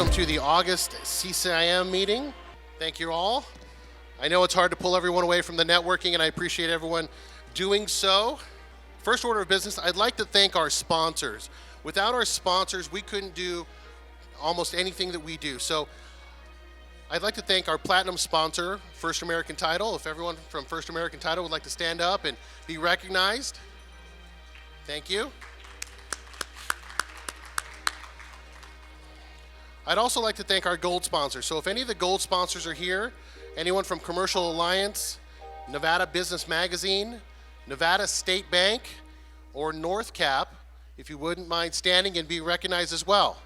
welcome to the August CCIM meeting. Thank you all. I know it's hard to pull everyone away from the networking, and I appreciate everyone doing so. First order of business, I'd like to thank our sponsors. Without our sponsors, we couldn't do almost anything that we do. So I'd like to thank our platinum sponsor, First American Title. If everyone from First American Title would like to stand up and be recognized. Thank you. I'd also like to thank our gold sponsors. So if any of the gold sponsors are here, anyone from Commercial Alliance, Nevada Business Magazine, Nevada State Bank, or North Cap, if you wouldn't mind standing and be recognized as well.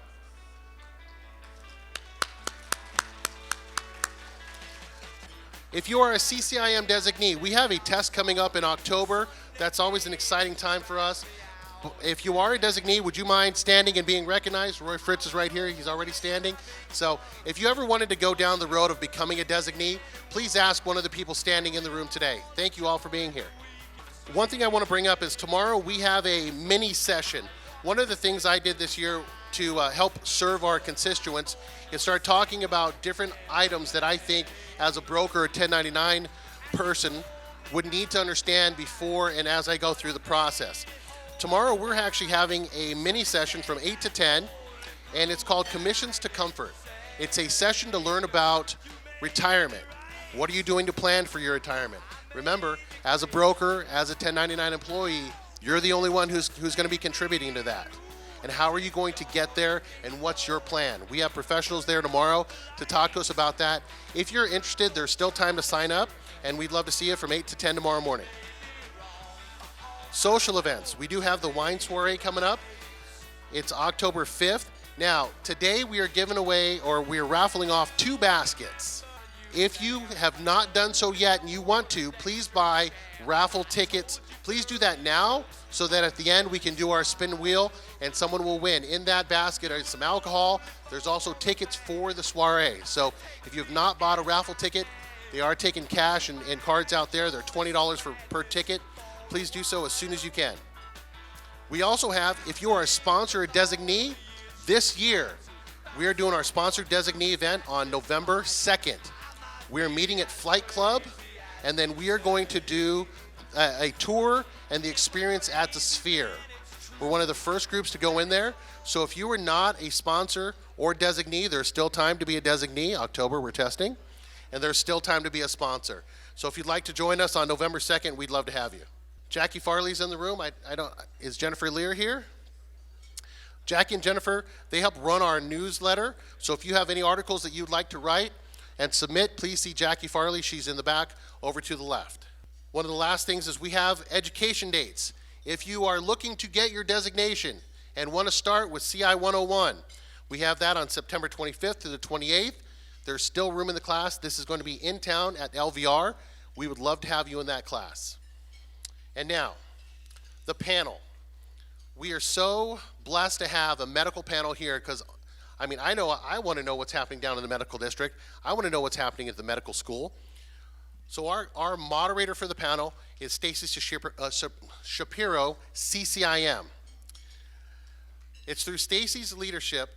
If you are a CCIM designee, we have a test coming up in October. That's always an exciting time for us. If you are a designee, would you mind standing and being recognized? Roy Fritz is right here. He's already standing. So if you ever wanted to go down the road of becoming a designee, please ask one of the people standing in the room today. Thank you all for being here. One thing I want to bring up is tomorrow we have a mini session. One of the things I did this year to help serve our constituents is start talking about different items that I think as a broker or 1099 person would need to understand before and as I go through the process. Tomorrow we're actually having a mini session from 8 to 10, and it's called Commissions to Comfort. It's a session to learn about retirement. What are you doing to plan for your retirement? Remember, as a broker, as a 1099 employee, you're the only one who's going to be contributing to that. And how are you going to get there, and what's your plan? We have professionals there tomorrow to talk to us about that. If you're interested, there's still time to sign up, and we'd love to see you from 8 to 10 tomorrow morning. Social events. We do have the wine soiree coming up. It's October 5th. Now, today we are giving away, or we are raffling off 2 baskets. If you have not done so yet and you want to, please buy raffle tickets. Please do that now so that at the end we can do our spin wheel and someone will win. In that basket is some alcohol. There's also tickets for the soiree. So if you have not bought a raffle ticket, they are taking cash and cards out there. They're $20 per ticket. Please do so as soon as you can. We also have, if you are a sponsor or designee, this year we are doing our sponsor designee event on November 2nd. We're meeting at Flight Club, and then we are going to do a tour and the experience at the Sphere. We're one of the first groups to go in there. So if you are not a sponsor or designee, there's still time to be a designee. October, we're testing. And there's still time to be a sponsor. So if you'd like to join us on November 2nd, we'd love to have you. Jackie Farley's in the room. Is Jennifer Lear here? Jackie and Jennifer, they help run our newsletter. So if you have any articles that you'd like to write and submit, please see Jackie Farley. She's in the back over to the left. One of the last things is we have education dates. If you are looking to get your designation and want to start with CI 101, we have that on September 25th to the 28th. There's still room in the class. This is going to be in town at LVR. We would love to have you in that class. And now, the panel. We are so blessed to have a medical panel here because, I want to know what's happening down in the medical district. I want to know what's happening at the medical school. So our moderator for the panel is Stacy Shapiro, CCIM. It's through Stacy's leadership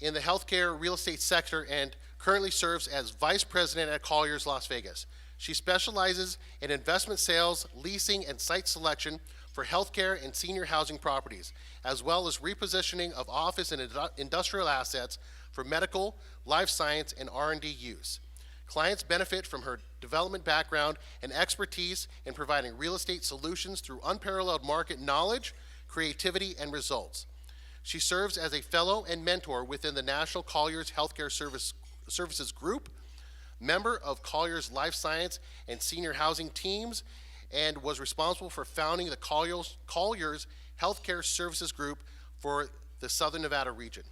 in the healthcare real estate sector and currently serves as vice president at Colliers Las Vegas. She specializes in investment sales, leasing, and site selection for healthcare and senior housing properties, as well as repositioning of office and industrial assets for medical, life science, and R&D use. Clients benefit from her development background and expertise in providing real estate solutions through unparalleled market knowledge, creativity, and results. She serves as a fellow and mentor within the National Colliers Healthcare Services Group, member of Colliers Life Science and Senior Housing teams, and was responsible for founding the Colliers Healthcare Services Group for the Southern Nevada region.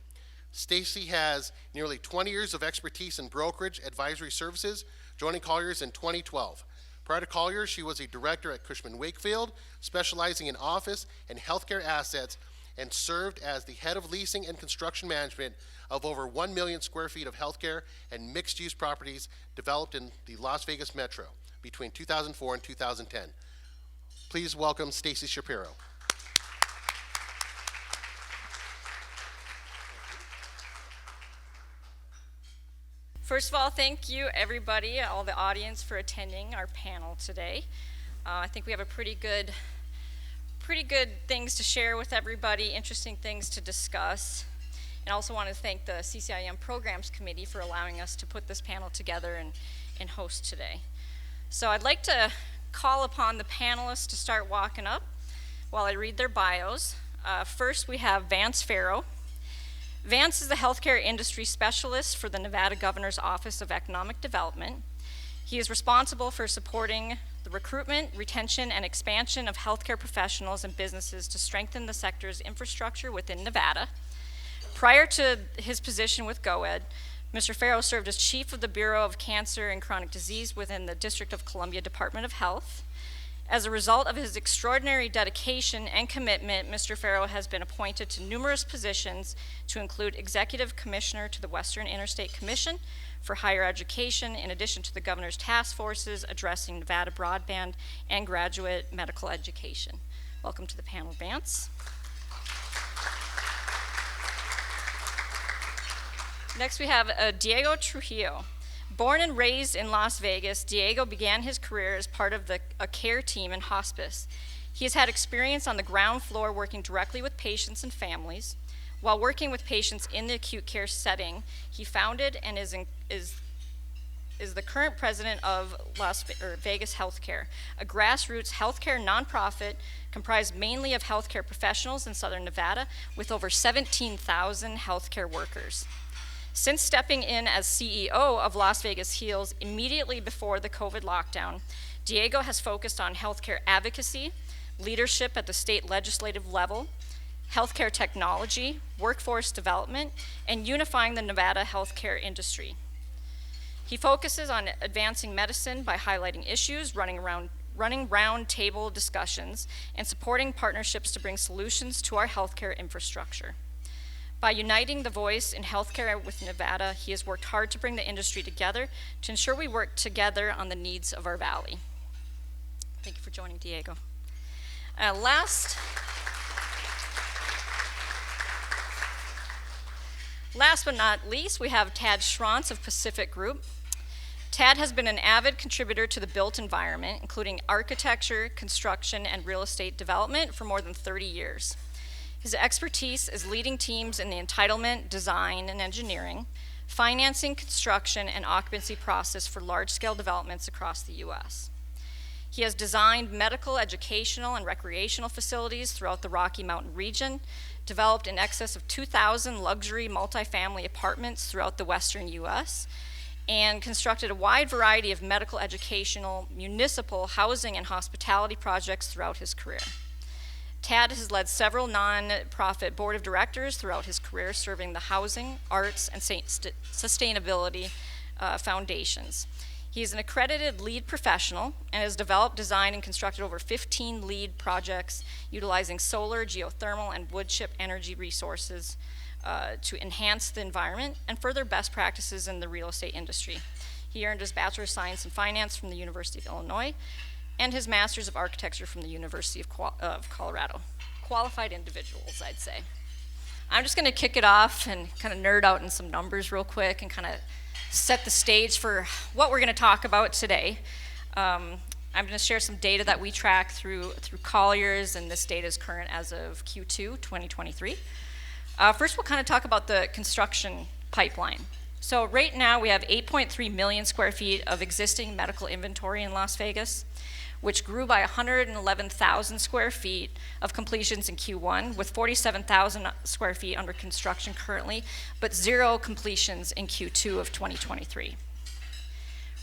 Stacy has nearly 20 years of expertise in brokerage advisory services, joining Colliers in 2012. Prior to Colliers, she was a director at Cushman Wakefield, specializing in office and healthcare assets, and served as the head of leasing and construction management of over 1 million square feet of healthcare and mixed-use properties developed in the Las Vegas metro between 2004 and 2010. Please welcome Stacy Shapiro. First of all, thank you everybody, all the audience, for attending our panel today. I think we have a pretty good things to share with everybody, interesting things to discuss. And I also want to thank the CCIM Programs Committee for allowing us to put this panel together and host today. So I'd like to call upon the panelists to start walking up while I read their bios. First, we have Vance Farrow. Vance is the healthcare industry specialist for the Nevada Governor's Office of Economic Development. He is responsible for supporting the recruitment, retention, and expansion of healthcare professionals and businesses to strengthen the sector's infrastructure within Nevada. Prior to his position with GOED, Mr. Farrow served as chief of the Bureau of Cancer and Chronic Disease within the District of Columbia Department of Health. As a result of his extraordinary dedication and commitment, Mr. Farrow has been appointed to numerous positions to include Executive Commissioner to the Western Interstate Commission for Higher Education, in addition to the Governor's task forces addressing Nevada broadband and graduate medical education. Welcome to the panel, Vance. Next we have Diego Trujillo. Born and raised in Las Vegas, Diego began his career as part of a care team in hospice. He has had experience on the ground floor working directly with patients and families. While working with patients in the acute care setting, he founded and is the current president of Vegas Healthcare, a grassroots healthcare nonprofit comprised mainly of healthcare professionals in Southern Nevada with over 17,000 healthcare workers. Since stepping in as CEO of Las Vegas Heals immediately before the COVID lockdown, Diego has focused on healthcare advocacy, leadership at the state legislative level, healthcare technology, workforce development, and unifying the Nevada healthcare industry. He focuses on advancing medicine by highlighting issues, running round table discussions, and supporting partnerships to bring solutions to our healthcare infrastructure. By uniting the voice in healthcare with Nevada, he has worked hard to bring the industry together to ensure we work together on the needs of our valley. Thank you for joining, Diego. Last but not least, we have Tad Schrantz of Pacific Group. Tad has been an avid contributor to the built environment, including architecture, construction, and real estate development for more than 30 years. His expertise is leading teams in the entitlement, design, and engineering, financing, construction, and occupancy process for large-scale developments across the U.S. He has designed medical, educational, and recreational facilities throughout the Rocky Mountain region, developed in excess of 2,000 luxury multifamily apartments throughout the western U.S., and constructed a wide variety of medical, educational, municipal, housing, and hospitality projects throughout his career. Tad has led several nonprofit board of directors throughout his career, serving the housing, arts, and sustainability foundations. He is an accredited lead professional and has developed, designed, and constructed over 15 lead projects utilizing solar, geothermal, and wood chip energy resources to enhance the environment and further best practices in the real estate industry. He earned his Bachelor of Science in Finance from the University of Illinois and his Master's of Architecture from the University of Colorado. Qualified individuals, I'd say. I'm just gonna kick it off and kind of nerd out in some numbers real quick and kind of set the stage for what we're gonna talk about today. I'm gonna share some data that we track through Colliers, and this data is current as of Q2 2023. First, we'll kind of talk about the construction pipeline. So right now we have 8.3 million square feet of existing medical inventory in Las Vegas, which grew by 111,000 square feet of completions in Q1, with 47,000 square feet under construction currently, but 0 completions in Q2 of 2023.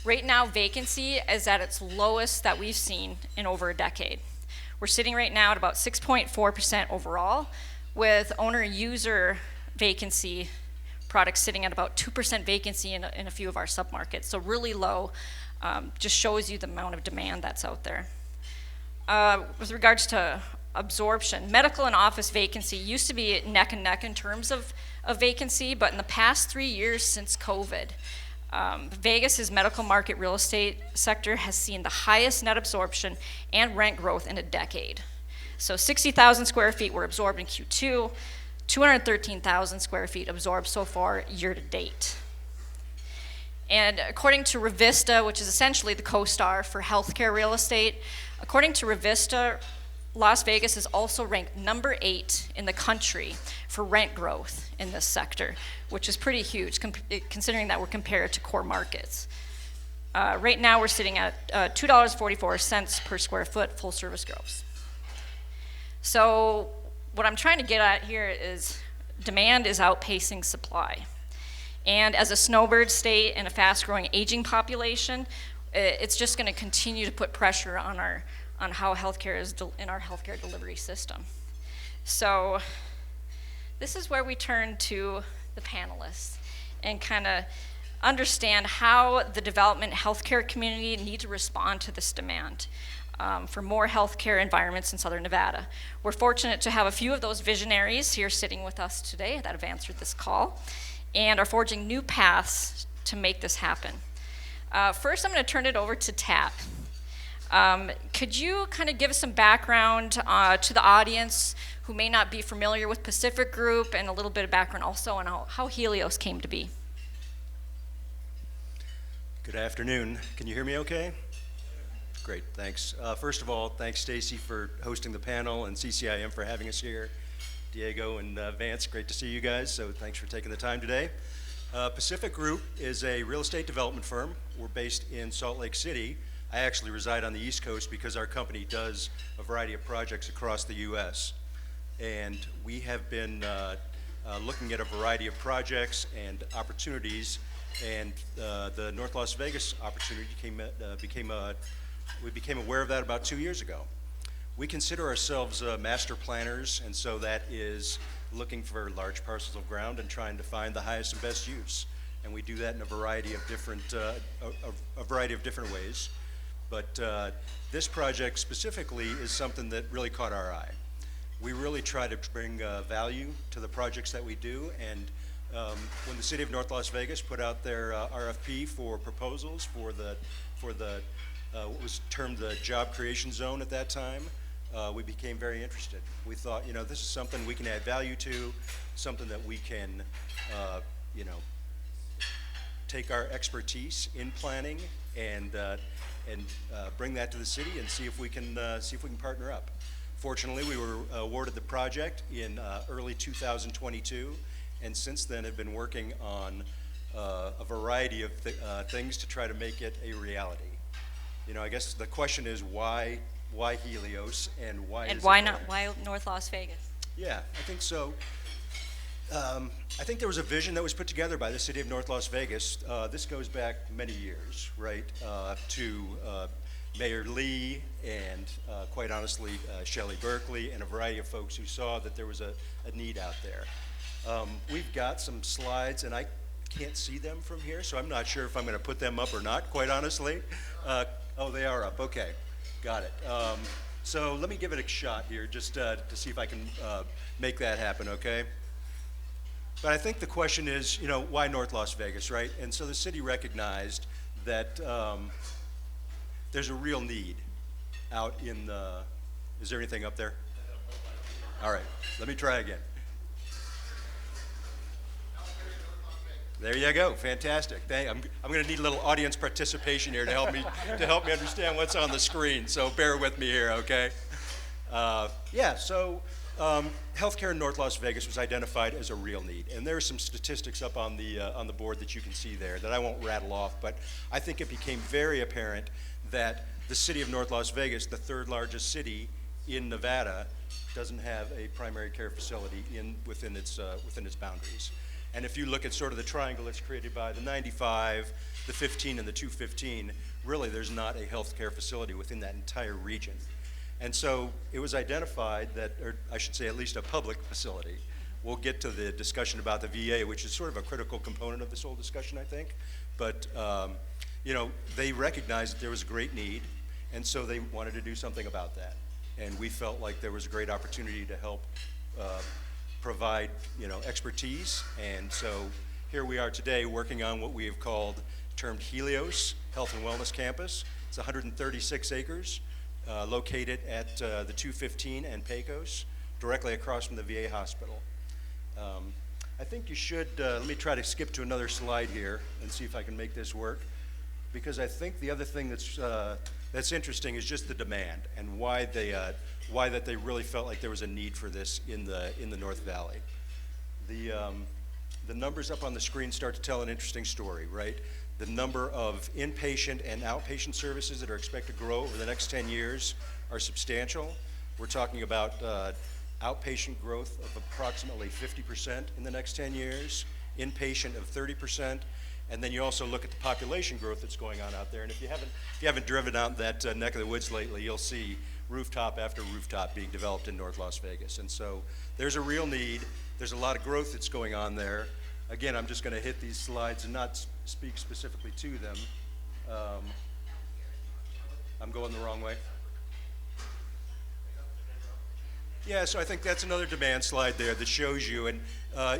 Right now, vacancy is at its lowest that we've seen in over a decade. We're sitting right now at about 6.4% overall, with owner-user vacancy products sitting at about 2% vacancy in a few of our submarkets, so really low. Just shows you the amount of demand that's out there. With regards to absorption, medical and office vacancy used to be neck and neck in terms of vacancy, but in the past 3 years since COVID, Vegas's medical market real estate sector has seen the highest net absorption and rent growth in a decade. So 60,000 square feet were absorbed in Q2, 213,000 square feet absorbed so far year to date. And according to Revista, which is essentially the co-star for healthcare real estate, according to Revista, Las Vegas is also ranked number 8 in the country for rent growth in this sector, which is pretty huge considering that we're compared to core markets. Right now we're sitting at $2.44 per square foot full service gross. So what I'm trying to get at here is demand is outpacing supply. And as a snowbird state and a fast-growing aging population, it's just going to continue to put pressure on how healthcare is in our healthcare delivery system. So this is where we turn to the panelists and kind of understand how the development healthcare community need to respond to this demand for more healthcare environments in Southern Nevada. We're fortunate to have a few of those visionaries here sitting with us today that have answered this call and are forging new paths to make this happen. First, I'm going to turn it over to Tad. Could you kind of give us some background to the audience who may not be familiar with Pacific Group, and a little bit of background also on how Helios came to be? Good afternoon. Can you hear me okay? Great, thanks. First of all, thanks Stacy for hosting the panel and CCIM for having us here. Diego and Vance, great to see you guys, so thanks for taking the time today. Pacific Group is a real estate development firm. We're based in Salt Lake City. I actually reside on the East Coast because our company does a variety of projects across the US. And we have been looking at a variety of projects and opportunities, and the North Las Vegas opportunity we became aware of that about 2 years ago. We consider ourselves master planners, and so that is looking for large parcels of ground and trying to find the highest and best use. And we do that in a variety of different ways. But this project specifically is something that really caught our eye. We really try to bring value to the projects that we do, and when the city of North Las Vegas put out their RFP for proposals for the what was termed the job creation zone at that time, we became very interested. We thought, this is something we can add value to, something that we can, take our expertise in planning and bring that to the city and see if we can partner up. Fortunately, we were awarded the project in early 2022, and since then have been working on a variety of things to try to make it a reality. I guess the question is why Helios, and why North Las Vegas? Yeah, I think so. I think there was a vision that was put together by the city of North Las Vegas. This goes back many years, right, to Mayor Lee and, quite honestly, Shelley Berkeley and a variety of folks who saw that there was a need out there. We've got some slides, and I can't see them from here, so I'm not sure if I'm going to put them up or not, quite honestly. Oh, they are up. Okay, got it. So let me give it a shot here just to see if I can make that happen, okay? But I think the question is, why North Las Vegas, right? And so the city recognized that there's a real need out in the, is there anything up there? All right, let me try again. There you go, fantastic. I'm going to need a little audience participation here to help me understand what's on the screen. So bear with me here, okay? Healthcare in North Las Vegas was identified as a real need, and there are some statistics up on the board that you can see there that I won't rattle off, but I think it became very apparent that the city of North Las Vegas, the third largest city in Nevada, doesn't have a primary care facility within its boundaries. And if you look at sort of the triangle that's created by the 95, the 15, and the 215, really there's not a healthcare facility within that entire region. And so it was identified that, or I should say at least a public facility. We'll get to the discussion about the VA, which is sort of a critical component of this whole discussion, I think. But they recognized that there was a great need, and so they wanted to do something about that. And we felt like there was a great opportunity to help provide expertise, and so here we are today working on what we have termed Helios Health and Wellness Campus. It's 136 acres located at the 215 and Pecos, directly across from the VA hospital. I think you should, let me try to skip to another slide here and see if I can make this work. Because I think the other thing that's interesting is just the demand and why that they really felt like there was a need for this in the North Valley. The numbers up on the screen start to tell an interesting story, right? The number of inpatient and outpatient services that are expected to grow over the next 10 years are substantial. We're talking about outpatient growth of approximately 50% in the next 10 years, inpatient of 30%, and then you also look at the population growth that's going on out there. And if you haven't driven out that neck of the woods lately, you'll see rooftop after rooftop being developed in North Las Vegas. And so there's a real need. There's a lot of growth that's going on there. Again, I'm just going to hit these slides and not speak specifically to them. I'm going the wrong way. Yeah, so I think that's another demand slide there that shows you, and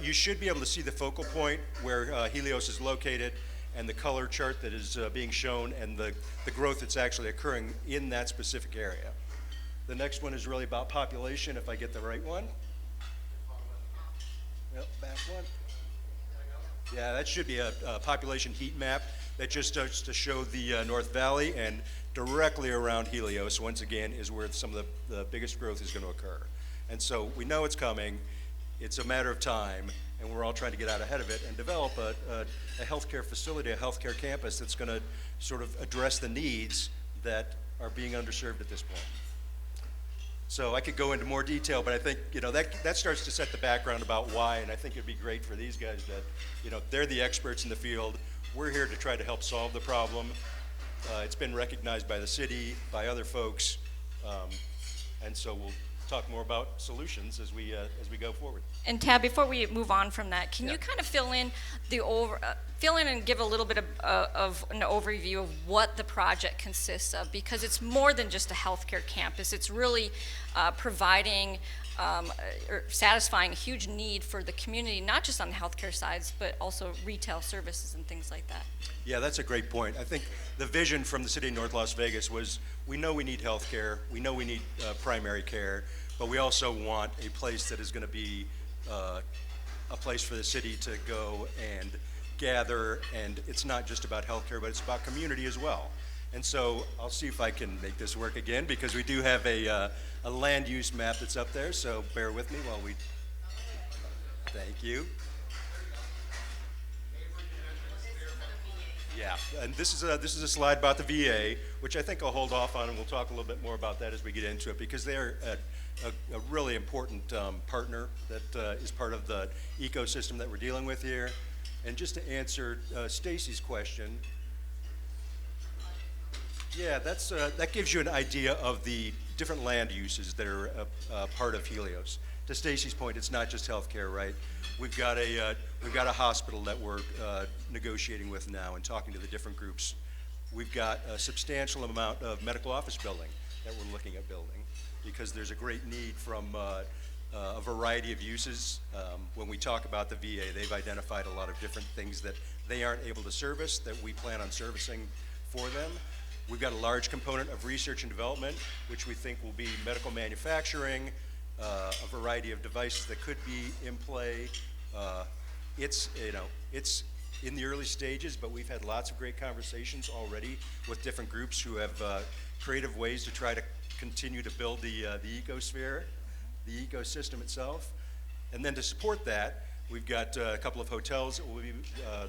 you should be able to see the focal point where Helios is located and the color chart that is being shown and the growth that's actually occurring in that specific area. The next one is really about population, if I get the right one. Yep, back one. Yeah, that should be a population heat map that just starts to show the North Valley, and directly around Helios, once again, is where some of the biggest growth is going to occur. And so we know it's coming. It's a matter of time, and we're all trying to get out ahead of it and develop a healthcare facility, a healthcare campus that's going to sort of address the needs that are being underserved at this point. So I could go into more detail, but I think, that starts to set the background about why, and I think it'd be great for these guys that, they're the experts in the field. We're here to try to help solve the problem. It's been recognized by the city, by other folks, and so we'll talk more about solutions as we go forward. And Tab, before we move on from that, can you kind of fill in and give a little bit of an overview of what the project consists of? Because it's more than just a healthcare campus. It's really providing or satisfying a huge need for the community, not just on the healthcare sides, but also retail services and things like that. Yeah, that's a great point. I think the vision from the city of North Las Vegas was, we know we need health care, we know we need primary care, but we also want a place that is going to be a place for the city to go and gather, and it's not just about health care, but it's about community as well. And so I'll see if I can make this work again, because we do have a land use map that's up there, so bear with me while we, thank you. Yeah, and this is a slide about the VA, which I think I'll hold off on, and we'll talk a little bit more about that as we get into it, because they're a really important partner that is part of the ecosystem that we're dealing with here. And just to answer Stacy's question, yeah, that gives you an idea of the different land uses that are part of Helios. To Stacy's point, it's not just healthcare, right? We've got a hospital that we're negotiating with now and talking to the different groups. We've got a substantial amount of medical office building that we're looking at building, because there's a great need from a variety of uses. When we talk about the VA, they've identified a lot of different things that they aren't able to service that we plan on servicing for them. We've got a large component of research and development, which we think will be medical manufacturing, a variety of devices that could be in play. It's in the early stages, but we've had lots of great conversations already with different groups who have creative ways to try to continue to build the ecosphere, the ecosystem itself. And then to support that, we've got a couple of hotels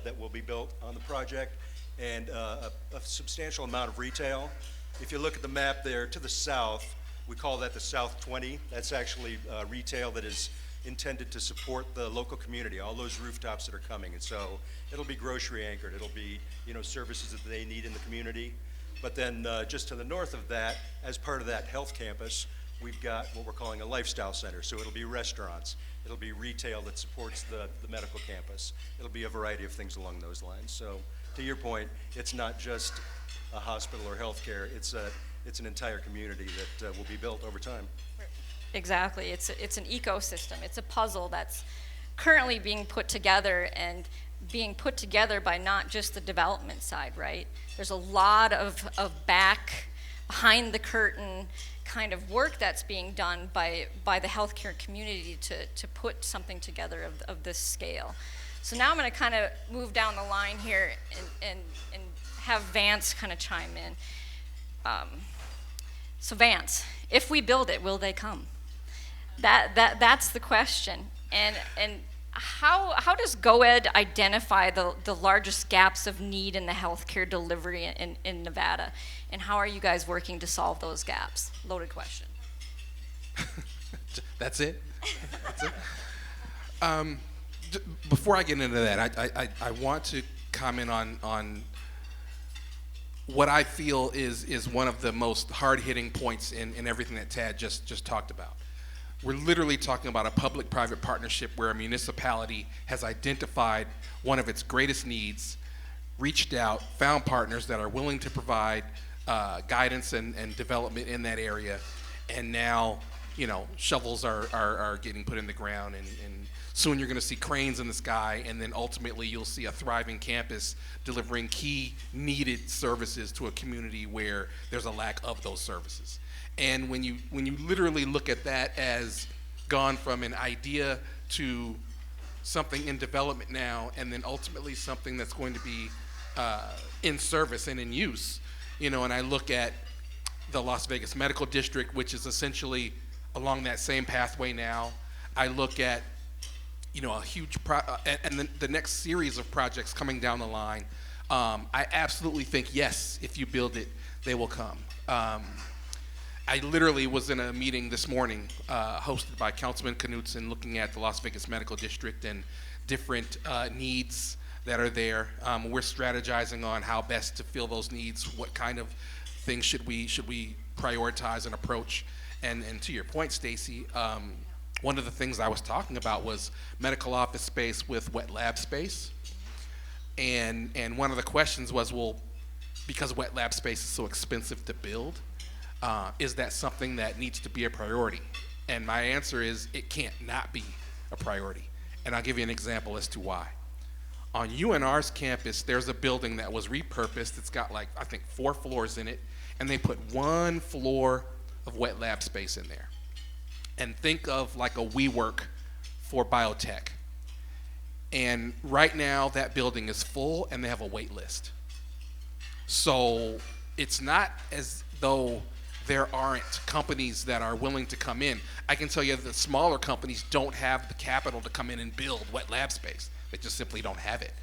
that will be built on the project, and a substantial amount of retail. If you look at the map there to the south, we call that the South 20. That's actually retail that is intended to support the local community, all those rooftops that are coming. And so it'll be grocery anchored. It'll be, services that they need in the community. But then just to the north of that, as part of that health campus, we've got what we're calling a lifestyle center. So it'll be restaurants. It'll be retail that supports the medical campus. It'll be a variety of things along those lines. So to your point, it's not just a hospital or healthcare. It's an entire community that will be built over time. Exactly. It's an ecosystem. It's a puzzle that's currently being put together, and being put together by not just the development side, right? There's a lot of behind the curtain kind of work that's being done by the healthcare community to put something together of this scale. So now I'm going to kind of move down the line here and have Vance kind of chime in. So Vance, if we build it, will they come? That's the question. And how does GoEd identify the largest gaps of need in the healthcare delivery in Nevada? And how are you guys working to solve those gaps? Loaded question. That's it? That's it? Before I get into that, I want to comment on what I feel is one of the most hard-hitting points in everything that Tad just talked about. We're literally talking about a public-private partnership where a municipality has identified one of its greatest needs, reached out, found partners that are willing to provide guidance and development in that area, and now, shovels are getting put in the ground, and soon you're going to see cranes in the sky, and then ultimately you'll see a thriving campus delivering key needed services to a community where there's a lack of those services. And when you literally look at that as gone from an idea to something in development now, and then ultimately something that's going to be in service and in use, and I look at the Las Vegas Medical District, which is essentially along that same pathway now. I look at a huge and then the next series of projects coming down the line. I absolutely think, yes, if you build it, they will come. I literally was in a meeting this morning hosted by Councilman Knudsen looking at the Las Vegas Medical District and different needs that are there. We're strategizing on how best to fill those needs, what kind of things should we prioritize and approach. And to your point, Stacy, one of the things I was talking about was medical office space with wet lab space. And one of the questions was, well, because wet lab space is so expensive to build, is that something that needs to be a priority? And my answer is it can't not be a priority. And I'll give you an example as to why. On UNR's campus, there's a building that was repurposed. It's got I think 4 floors in it, and they put 1 floor of wet lab space in there. And think of like a WeWork for biotech. And right now that building is full and they have a wait list. So it's not as though there aren't companies that are willing to come in. I can tell you the smaller companies don't have the capital to come in and build wet lab space. They just simply don't have it.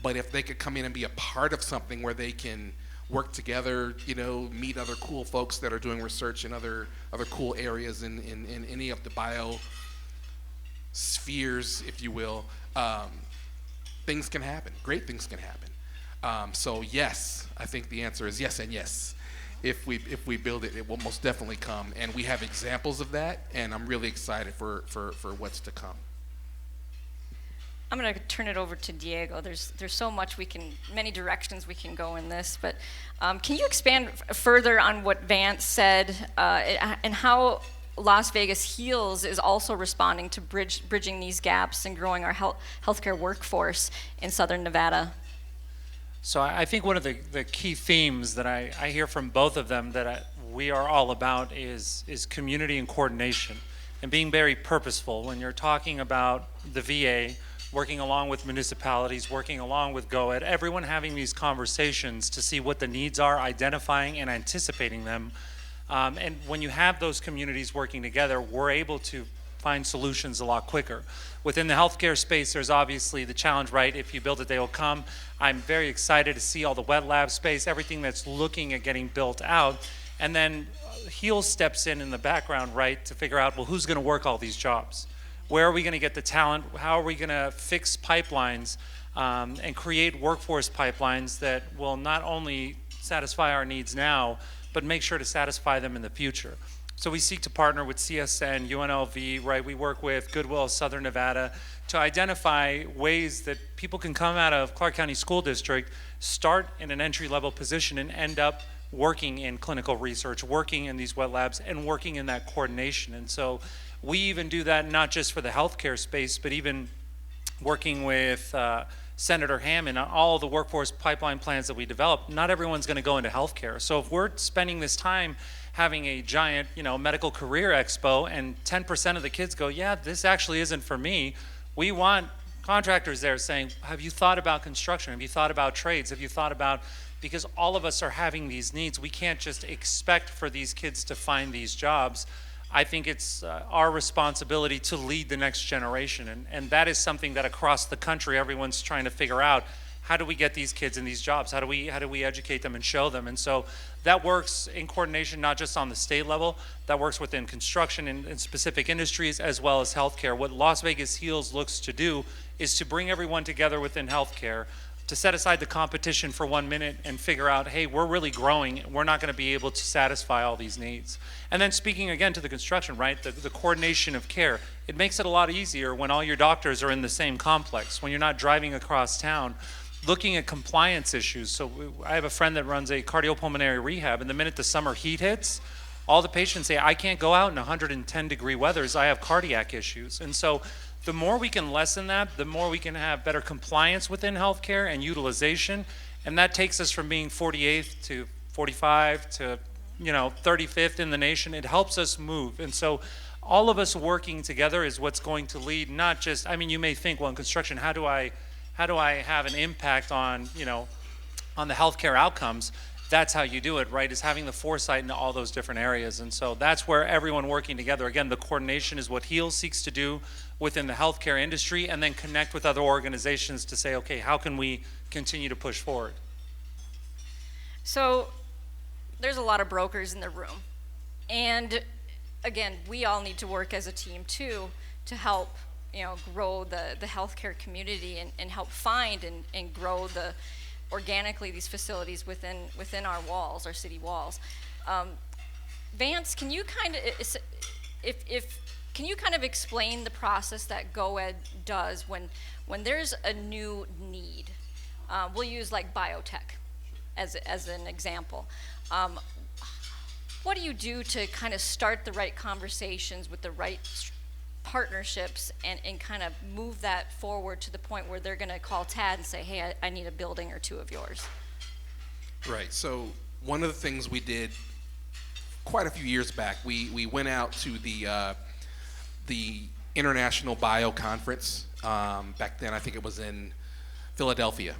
But if they could come in and be a part of something where they can work together, meet other cool folks that are doing research in other cool areas in any of the biospheres, if you will, things can happen. Great things can happen. So yes, I think the answer is yes and yes. If we build it, it will most definitely come. And we have examples of that, and I'm really excited for what's to come. I'm going to turn it over to Diego. There's so much many directions we can go in this, but can you expand further on what Vance said and how Las Vegas HEALS is also responding to bridging these gaps and growing our healthcare workforce in Southern Nevada? So I think one of the key themes that I hear from both of them that we are all about is community and coordination and being very purposeful. When you're talking about the VA, working along with municipalities, working along with GoEd, everyone having these conversations to see what the needs are, identifying and anticipating them. And when you have those communities working together, we're able to find solutions a lot quicker. Within the healthcare space, there's obviously the challenge, right? If you build it, they will come. I'm very excited to see all the wet lab space, everything that's looking at getting built out. And then HEALS steps in the background, right, to figure out, well, who's going to work all these jobs? Where are we going to get the talent? How are we going to fix pipelines and create workforce pipelines that will not only satisfy our needs now, but make sure to satisfy them in the future? So we seek to partner with CSN, UNLV, right? We work with Goodwill of Southern Nevada to identify ways that people can come out of Clark County School District, start in an entry-level position, and end up working in clinical research, working in these wet labs, and working in that coordination. And so we even do that not just for the healthcare space, but even working with Senator Hammond, on all the workforce pipeline plans that we develop, not everyone's going to go into healthcare. So if we're spending this time having a giant, medical career expo, and 10% of the kids go, yeah, this actually isn't for me, we want contractors there saying, have you thought about construction? Have you thought about trades? Have you thought about, because all of us are having these needs, we can't just expect for these kids to find these jobs. I think it's our responsibility to lead the next generation, and that is something that across the country everyone's trying to figure out. How do we get these kids in these jobs? How do we educate them and show them? And so that works in coordination, not just on the state level, that works within construction and specific industries as well as healthcare. What Las Vegas HEALS looks to do is to bring everyone together within healthcare, to set aside the competition for 1 minute and figure out, hey, we're really growing. We're not going to be able to satisfy all these needs. And then speaking again to the construction, right, the coordination of care, it makes it a lot easier when all your doctors are in the same complex, when you're not driving across town, looking at compliance issues. So I have a friend that runs a cardiopulmonary rehab, and the minute the summer heat hits, all the patients say, I can't go out in 110-degree weathers. I have cardiac issues. And so the more we can lessen that, the more we can have better compliance within healthcare and utilization, and that takes us from being 48th to 45 to 35th in the nation. It helps us move, and so all of us working together is what's going to lead. Not just, you may think, well, in construction, how do I have an impact on on the healthcare outcomes? That's how you do it, right, is having the foresight into all those different areas. And so that's where everyone working together, again, the coordination is what HEALS seeks to do within the healthcare industry, and then connect with other organizations to say, okay, how can we continue to push forward? So there's a lot of brokers in the room. And again, we all need to work as a team too to help grow the healthcare community and help find and grow organically these facilities within our walls, our city walls. Vance, can you kind of explain the process that GoEd does when there's a new need? We'll use like biotech as an example. What do you do to kind of start the right conversations with the right partnerships and kind of move that forward to the point where they're going to call TAD and say, hey, I need a building or two of yours? Right. So one of the things we did quite a few years back, we went out to the International Bio Conference. Back then, I think it was in Philadelphia.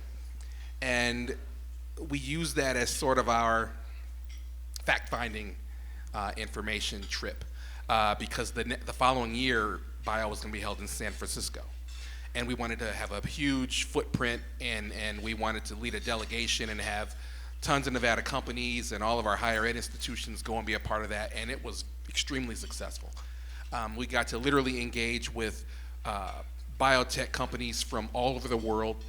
And we used that as sort of our fact-finding information trip. Because the following year, Bio was going to be held in San Francisco. And we wanted to have a huge footprint, and we wanted to lead a delegation and have tons of Nevada companies and all of our higher ed institutions go and be a part of that, and it was extremely successful. We got to literally engage with biotech companies from all over the world,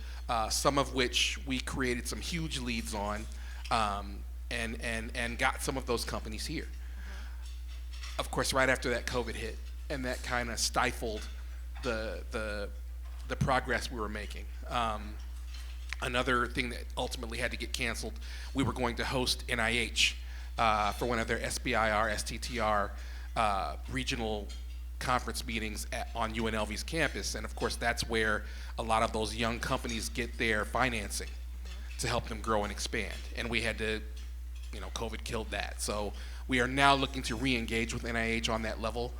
some of which we created some huge leads on, and got some of those companies here. Of course, right after that, COVID hit, and that kind of stifled the progress we were making. Another thing that ultimately had to get canceled, we were going to host NIH for one of their SBIR, STTR regional conference meetings on UNLV's campus, and of course that's where a lot of those young companies get their financing to help them grow and expand, and we had to, COVID killed that. So we are now looking to re-engage with NIH on that level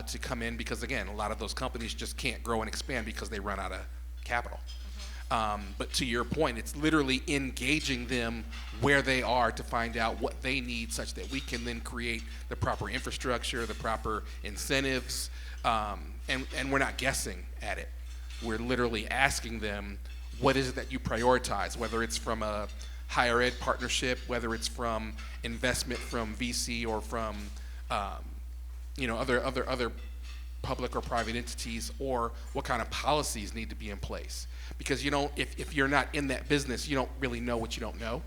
to come in, because again, a lot of those companies just can't grow and expand because they run out of capital. But to your point, it's literally engaging them where they are to find out what they need, such that we can then create the proper infrastructure, the proper incentives, and we're not guessing at it. We're literally asking them, what is it that you prioritize, whether it's from a higher ed partnership, whether it's from investment from VC or from other public or private entities, or what kind of policies need to be in place. Because if you're not in that business, you don't really know what you don't know.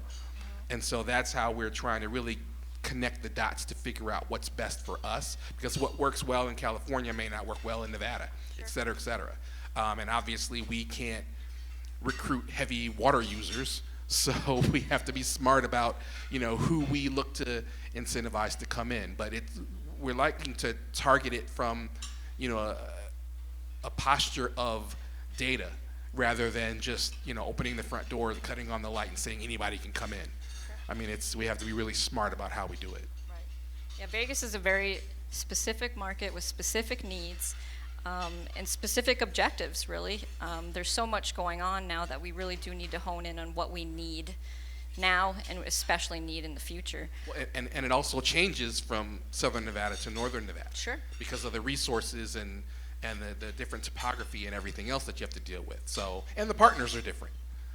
And so that's how we're trying to really connect the dots to figure out what's best for us, because what works well in California may not work well in Nevada, et cetera, et cetera. And obviously we can't recruit heavy water users, so we have to be smart about who we look to incentivize to come in. But we're liking to target it from a posture of data, rather than just, opening the front door and cutting on the light and saying anybody can come in. I mean, we have to be really smart about how we do it. Right. Yeah, Vegas is a very specific market with specific needs and specific objectives, really. There's so much going on now that we really do need to hone in on what we need now and especially need in the future. Well, and it also changes from Southern Nevada to Northern Nevada. Sure. Because of the resources and the different topography and everything else that you have to deal with. So, and the partners are different.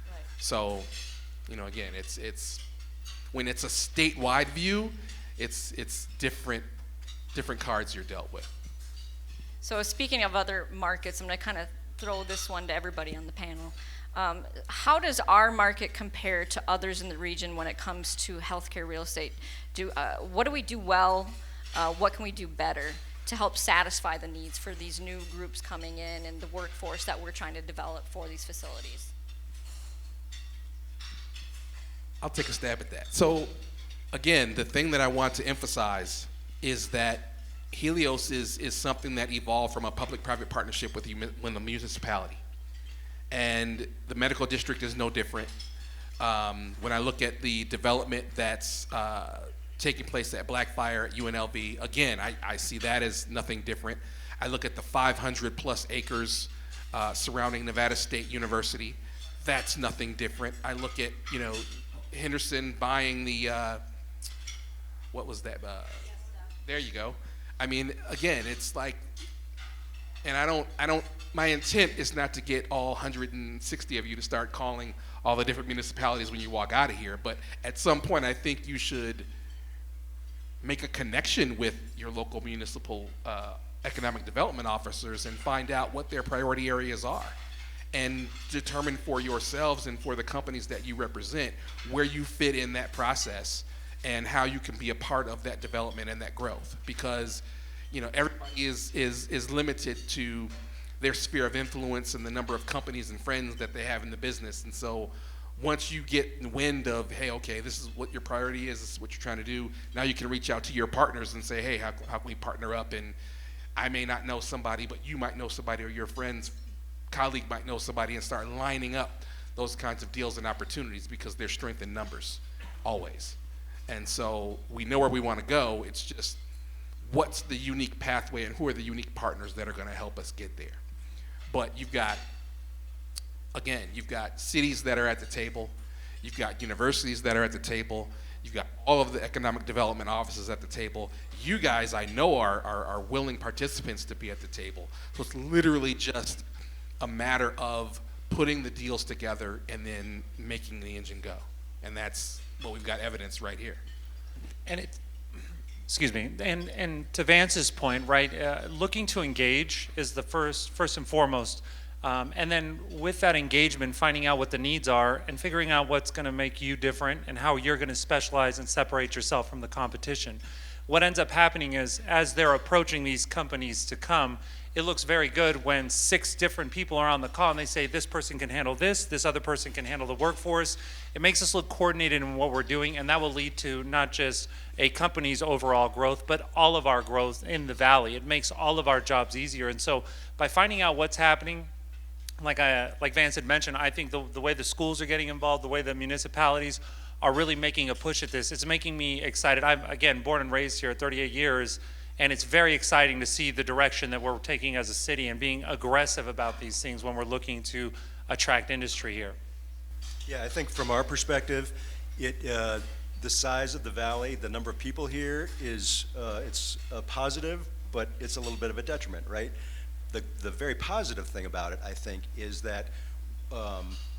Right. So, again, it's when it's a statewide view, it's different cards you're dealt with. So speaking of other markets, I'm going to kind of throw this one to everybody on the panel. How does our market compare to others in the region when it comes to healthcare real estate? What do we do well? What can we do better to help satisfy the needs for these new groups coming in and the workforce that we're trying to develop for these facilities? I'll take a stab at that. So, again, the thing that I want to emphasize is that Helios is something that evolved from a public-private partnership with the municipality. And the medical district is no different. When I look at the development that's taking place at Blackfire at UNLV, again, I see that as nothing different. I look at the 500 plus acres surrounding Nevada State University. That's nothing different. I look at, Henderson buying the, what was that? There you go. I mean, again, it's like, and I don't, my intent is not to get all 160 of you to start calling all the different municipalities when you walk out of here, but at some point I think you should make a connection with your local municipal economic development officers and find out what their priority areas are and determine for yourselves and for the companies that you represent where you fit in that process and how you can be a part of that development and that growth. Because everybody is limited to their sphere of influence and the number of companies and friends that they have in the business. And so once you get wind of, hey, okay, this is what your priority is, this is what you're trying to do, now you can reach out to your partners and say, hey, how can we partner up? And I may not know somebody, but you might know somebody, or your friend's colleague might know somebody, and start lining up those kinds of deals and opportunities because there's strength in numbers, always. And so we know where we want to go. It's just what's the unique pathway and who are the unique partners that are going to help us get there. But you've got cities that are at the table. You've got universities that are at the table. You've got all of the economic development offices at the table. You guys, I know, are willing participants to be at the table. So it's literally just a matter of putting the deals together and then making the engine go. And that's what we've got evidence right here. And and to Vance's point, right, looking to engage is the first and foremost. And then with that engagement, finding out what the needs are and figuring out what's going to make you different and how you're going to specialize and separate yourself from the competition. What ends up happening is, as they're approaching these companies to come, it looks very good when 6 different people are on the call and they say, this person can handle this other person can handle the workforce. It makes us look coordinated in what we're doing, and that will lead to not just a company's overall growth, but all of our growth in the valley. It makes all of our jobs easier. And so by finding out what's happening, like Vance had mentioned, I think the way the schools are getting involved, the way the municipalities are really making a push at this, it's making me excited. I'm, again, born and raised here 38 years, and it's very exciting to see the direction that we're taking as a city and being aggressive about these things when we're looking to attract industry here. Yeah, I think from our perspective, the size of the valley, the number of people here is it's a positive, but it's a little bit of a detriment, right? The very positive thing about it, I think, is that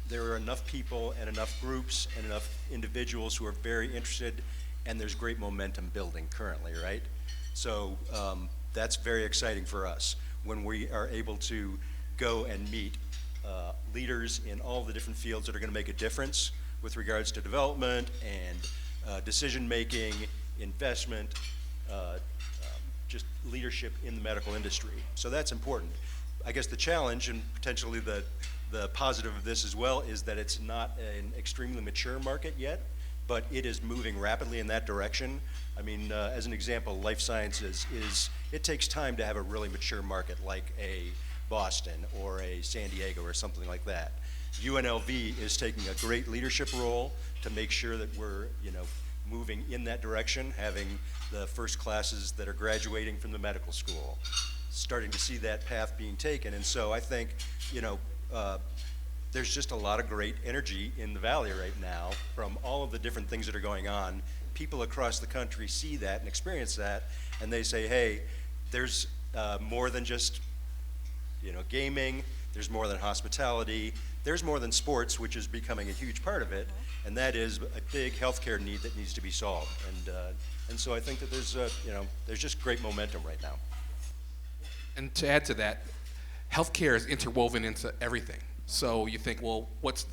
there are enough people and enough groups and enough individuals who are very interested, and there's great momentum building currently, right? So that's very exciting for us when we are able to go and meet leaders in all the different fields that are going to make a difference with regards to development and decision making, investment, just leadership in the medical industry. So that's important. I guess the challenge and potentially the positive of this as well is that it's not an extremely mature market yet, but it is moving rapidly in that direction. I mean, as an example, life sciences it takes time to have a really mature market like a Boston or a San Diego or something like that. UNLV is taking a great leadership role to make sure that we're, moving in that direction, having the first classes that are graduating from the medical school, starting to see that path being taken. And so I think, there's just a lot of great energy in the Valley right now from all of the different things that are going on. People across the country see that and experience that, and they say, hey, there's more than just, gaming, there's more than hospitality, there's more than sports, which is becoming a huge part of it, and that is a big healthcare need that needs to be solved. And so I think that there's just great momentum right now. And to add to that, healthcare is interwoven into everything. So you think, well, what's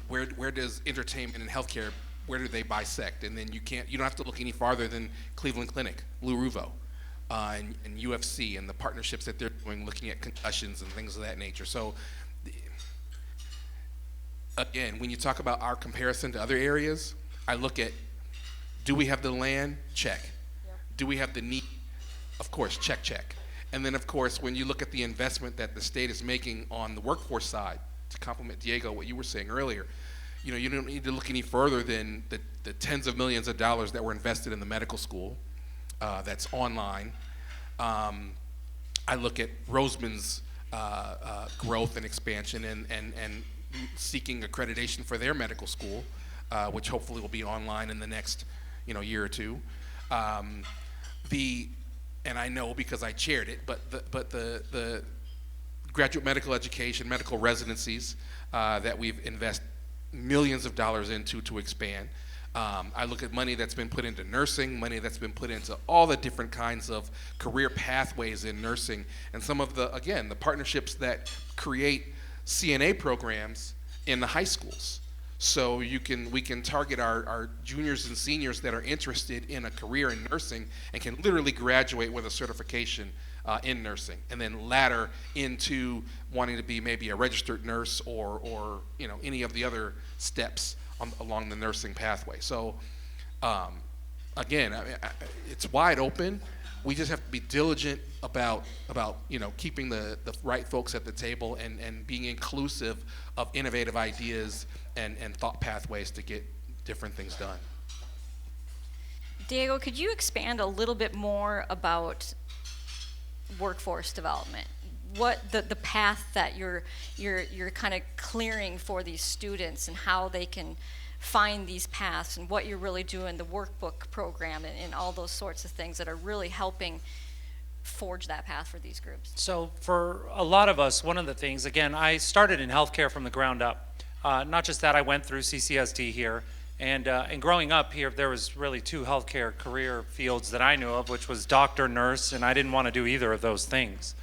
where does entertainment and healthcare, where do they bisect? And then you don't have to look any farther than Cleveland Clinic, Lou Ruvo, and UFC and the partnerships that they're doing, looking at concussions and things of that nature. So again, when you talk about our comparison to other areas, I look at, do we have the land? Check. Yep. Do we have the need? Of course, check. And then, of course, when you look at the investment that the state is making on the workforce side, to complement Diego, what you were saying earlier, you don't need to look any further than the tens of millions of dollars that were invested in the medical school that's online. I look at Roseman's growth and expansion and seeking accreditation for their medical school, which hopefully will be online in the next year or two. And I know because I chaired it, but the graduate medical education, medical residencies that we've invested millions of dollars into to expand. I look at money that's been put into nursing, money that's been put into all the different kinds of career pathways in nursing, and some of the partnerships that create CNA programs in the high schools. So we can target our juniors and seniors that are interested in a career in nursing and can literally graduate with a certification in nursing, and then ladder into wanting to be maybe a registered nurse or any of the other steps along the nursing pathway. So again, it's wide open. We just have to be diligent about keeping the right folks at the table and being inclusive of innovative ideas and thought pathways to get different things done. Diego, could you expand a little bit more about workforce development? What the path that you're kind of clearing for these students and how they can find these paths and what you're really doing, the workbook program and all those sorts of things that are really helping forge that path for these groups? So for a lot of us, one of the things, again, I started in healthcare from the ground up. Not just that, I went through CCSD here, and growing up here, there was really two healthcare career fields that I knew of, which was doctor, nurse, and I didn't want to do either of those things.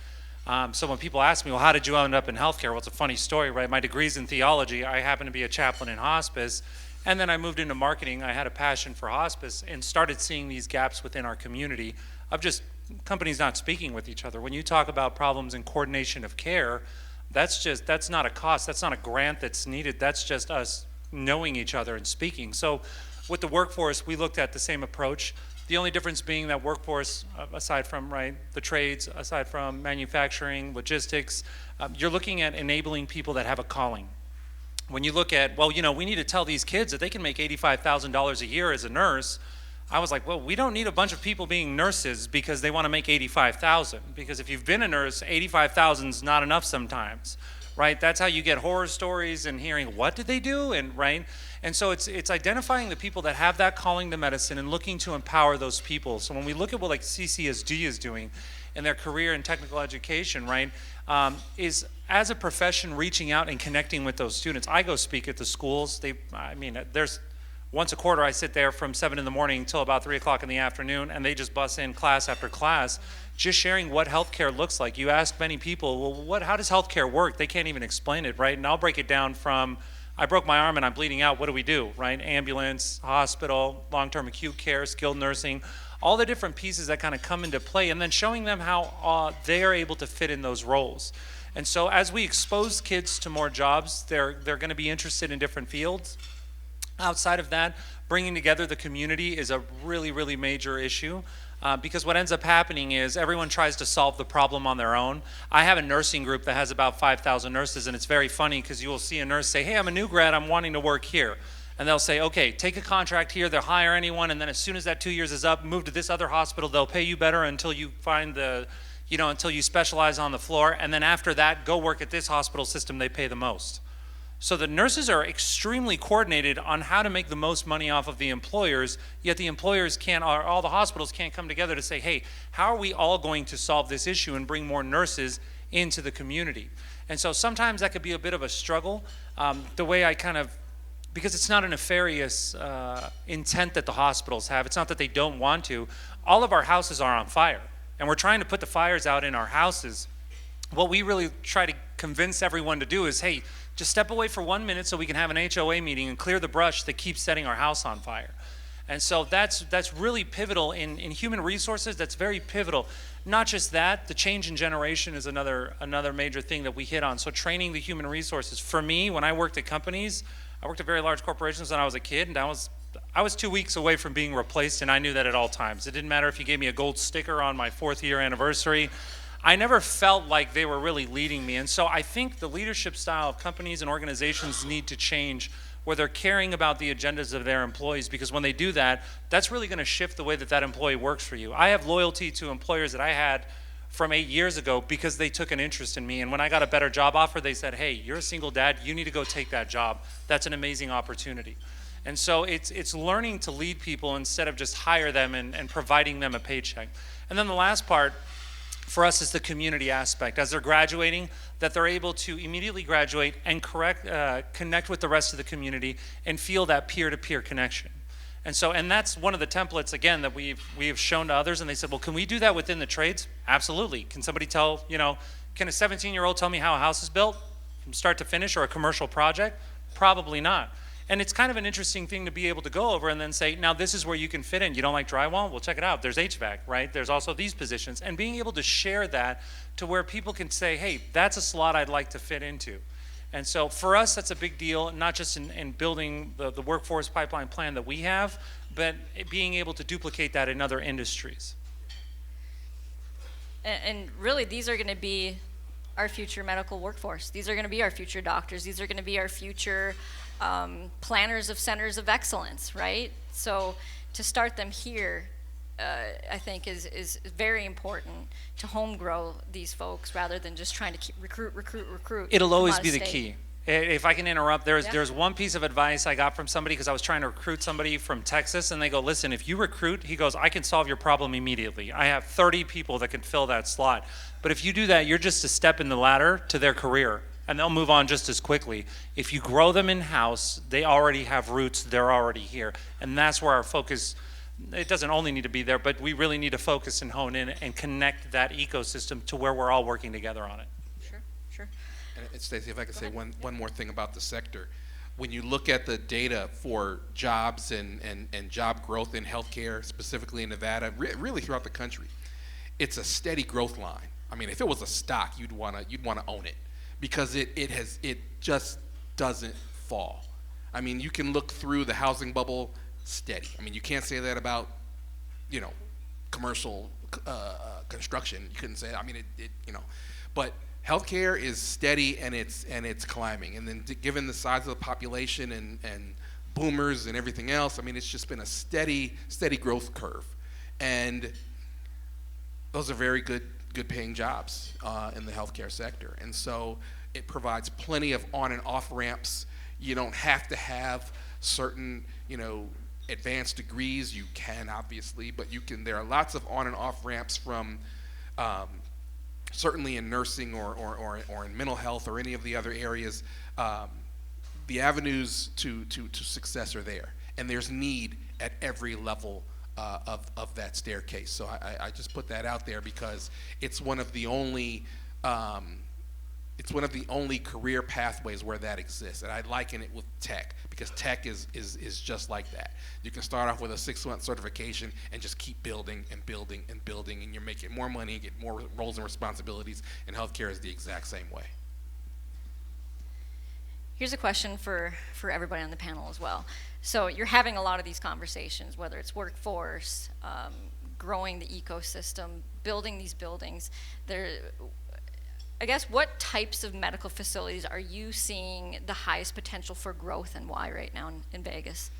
So when people ask me, well, how did you end up in healthcare? Well, it's a funny story, right? My degree's in theology. I happen to be a chaplain in hospice, and then I moved into marketing. I had a passion for hospice and started seeing these gaps within our community of just companies not speaking with each other. When you talk about problems in coordination of care, that's not a cost, that's not a grant that's needed, that's just us knowing each other and speaking. So with the workforce, we looked at the same approach. The only difference being that workforce, aside from the trades, aside from manufacturing, logistics, you're looking at enabling people that have a calling. When you look at, we need to tell these kids that they can make $85,000 a year as a nurse, I was like, well, we don't need a bunch of people being nurses because they want to make $85,000. Because if you've been a nurse, $85,000 is not enough sometimes, right? That's how you get horror stories and hearing, what did they do? And so it's identifying the people that have that calling to medicine and looking to empower those people. So when we look at what CCSD is doing in their career and technical education, is as a profession reaching out and connecting with those students. I go speak at the schools. There's once a quarter, I sit there from 7 in the morning until about 3 o'clock in the afternoon, and they just bus in class after class, just sharing what healthcare looks like. You ask many people, well, how does healthcare work? They can't even explain it, right? And I'll break it down from, I broke my arm and I'm bleeding out, what do we do, right? Ambulance, hospital, long-term acute care, skilled nursing, all the different pieces that kind of come into play, and then showing them how they are able to fit in those roles. And so as we expose kids to more jobs, they're going to be interested in different fields. Outside of that, bringing together the community is a really, really major issue. Because what ends up happening is everyone tries to solve the problem on their own. I have a nursing group that has about 5,000 nurses, and it's very funny because you will see a nurse say, hey, I'm a new grad, I'm wanting to work here. And they'll say, okay, take a contract here, they'll hire anyone, and then as soon as that 2 years is up, move to this other hospital, they'll pay you better until you find until you specialize on the floor, and then after that, go work at this hospital system, they pay the most. So the nurses are extremely coordinated on how to make the most money off of the employers, yet the employers can't, or all the hospitals can't come together to say, hey, how are we all going to solve this issue and bring more nurses into the community? And so sometimes that could be a bit of a struggle. The way I because it's not a nefarious intent that the hospitals have. It's not that they don't want to. All of our houses are on fire, and we're trying to put the fires out in our houses. What we really try to convince everyone to do is, hey, just step away for 1 minute so we can have an HOA meeting and clear the brush that keeps setting our house on fire. And so that's really pivotal in human resources. That's very pivotal. Not just that, the change in generation is another major thing that we hit on. So training the human resources. For me, when I worked at companies, I worked at very large corporations when I was a kid, and I was 2 weeks away from being replaced, and I knew that at all times. It didn't matter if you gave me a gold sticker on my 4th year anniversary. I never felt like they were really leading me. And so I think the leadership style of companies and organizations need to change where they're caring about the agendas of their employees, because when they do that, that's really going to shift the way that employee works for you. I have loyalty to employers that I had from 8 years ago because they took an interest in me. And when I got a better job offer, they said, hey, you're a single dad, you need to go take that job. That's an amazing opportunity. And so it's learning to lead people instead of just hire them and providing them a paycheck. And then the last part for us is the community aspect. As they're graduating, that they're able to immediately graduate and connect with the rest of the community and feel that peer-to-peer connection. And that's one of the templates, again, that we have shown to others, and they said, well, can we do that within the trades? Absolutely. Can somebody can a 17-year-old tell me how a house is built from start to finish, or a commercial project? Probably not. And it's kind of an interesting thing to be able to go over and then say, now this is where you can fit in. You don't like drywall? Well, check it out. There's HVAC, right? There's also these positions. And being able to share that to where people can say, hey, that's a slot I'd like to fit into. And so for us, that's a big deal, not just in building the workforce pipeline plan that we have, but being able to duplicate that in other industries. And really, these are going to be our future medical workforce. These are going to be our future doctors. These are going to be our future planners of centers of excellence, right? So to start them here, I think is very important to home grow these folks rather than just trying to keep recruit. It'll always be the key. If I can interrupt, there's one piece of advice I got from somebody because I was trying to recruit somebody from Texas, and they go, listen, if you recruit, he goes, I can solve your problem immediately. I have 30 people that can fill that slot. But if you do that, you're just a step in the ladder to their career, and they'll move on just as quickly. If you grow them in-house, they already have roots, they're already here. And that's where our focus, it doesn't only need to be there, but we really need to focus and hone in and connect that ecosystem to where we're all working together on it. Sure. And Stacey, if I could say one more thing about the sector. When you look at the data for jobs and job growth in healthcare, specifically in Nevada, really throughout the country, it's a steady growth line. I mean, if it was a stock, you'd wanna own it, because it just doesn't fall. I mean, you can look through the housing bubble, steady. I mean, you can't say that about, commercial construction. You couldn't say that. I mean, but healthcare is steady, and it's climbing. And then given the size of the population and boomers and everything else, I mean, it's just been a steady growth curve. And those are very good paying jobs in the healthcare sector. And so it provides plenty of on and off ramps. You don't have to have certain, advanced degrees. You can, obviously, but there are lots of on and off ramps from certainly in nursing or in mental health or any of the other areas. The avenues to success are there, and there's need at every level of that staircase. So I just put that out there because it's one of the only career pathways where that exists, and I liken it with tech, because tech is just like that. You can start off with a 6-month certification and just keep building and building and building, and you're making more money, get more roles and responsibilities, and healthcare is the exact same way. Here's a question for everybody on the panel as well. So you're having a lot of these conversations, whether it's workforce, growing the ecosystem, building these buildings. I guess, what types of medical facilities are you seeing the highest potential for growth, and why right now in Vegas?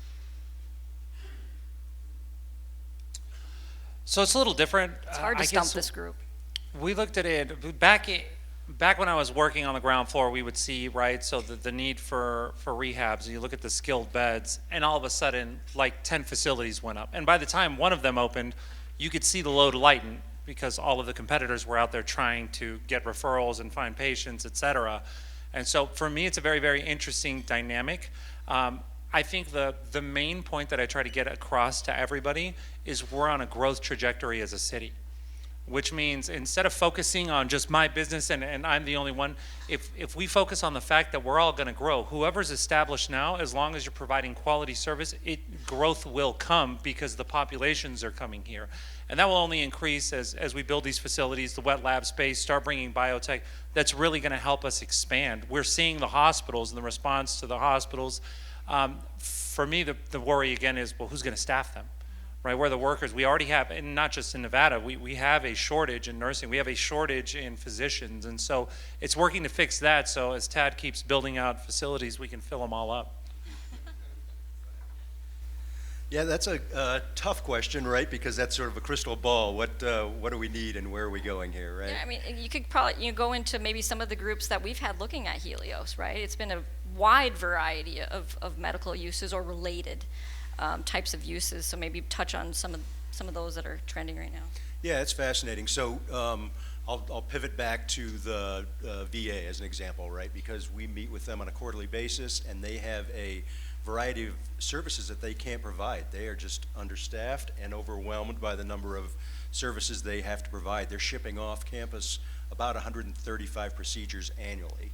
So it's a little different. It's hard to stump this group. We looked at it back when I was working on the ground floor. We would see, right, so the need for rehabs, and you look at the skilled beds, and all of a sudden, like 10 facilities went up. And by the time one of them opened, you could see the load lighten, because all of the competitors were out there trying to get referrals and find patients, et cetera. And so for me, it's a very, very interesting dynamic. I think the main point that I try to get across to everybody is we're on a growth trajectory as a city, which means instead of focusing on just my business and I'm the only one, if we focus on the fact that we're all going to grow, whoever's established now, as long as you're providing quality service, growth will come because the populations are coming here. And that will only increase as we build these facilities, the wet lab space, start bringing biotech. That's really going to help us expand. We're seeing the hospitals and the response to the hospitals. For me, the worry again is, well, who's going to staff them? Right, where the workers, we already have, and not just in Nevada, we have a shortage in nursing, we have a shortage in physicians, and so it's working to fix that, so as Tad keeps building out facilities, we can fill them all up. Yeah, that's a tough question, right? Because that's sort of a crystal ball. What do we need and where are we going here, right? Yeah, I mean, you could probably go into maybe some of the groups that we've had looking at Helios, right? It's been a wide variety of medical uses or related types of uses. So maybe touch on some of those that are trending right now. Yeah, it's fascinating. So I'll pivot back to the VA as an example, right? Because we meet with them on a quarterly basis, and they have a variety of services that they can't provide. They are just understaffed and overwhelmed by the number of services they have to provide. They're shipping off campus about 135 procedures annually.